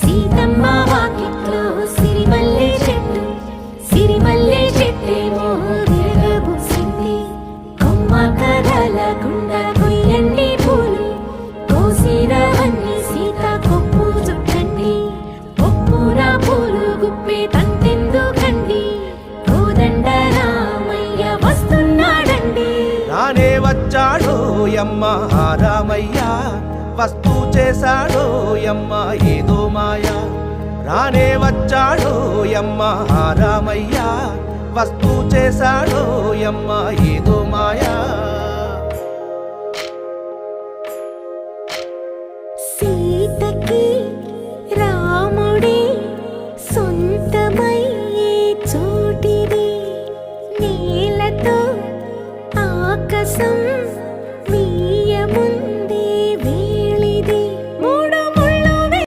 సీతమ్మ వాకిట్లో సిరిమల్లె చెట్టు, సిరిమల్లె చెట్టేమో తిరగబూసింది. కొమ్మ కదలకుండా కొయ్యండి పూలు, కోసిరవన్నీ సీత కొప్పు చుట్టండి. ఒప్పున పూలు గుప్పే తంతెందుకండి, కోదండ రామయ్య వస్తున్నాడండి. రానే వచ్చాడో యమ్మ రామయ్య, వస్తూ చేశాడో యమ్మ ఏదో మాయా. రానే వచ్చాడో యమ్మ రామయ్య, వస్తూ చేశాడో యమ్మ ఏదో మాయా.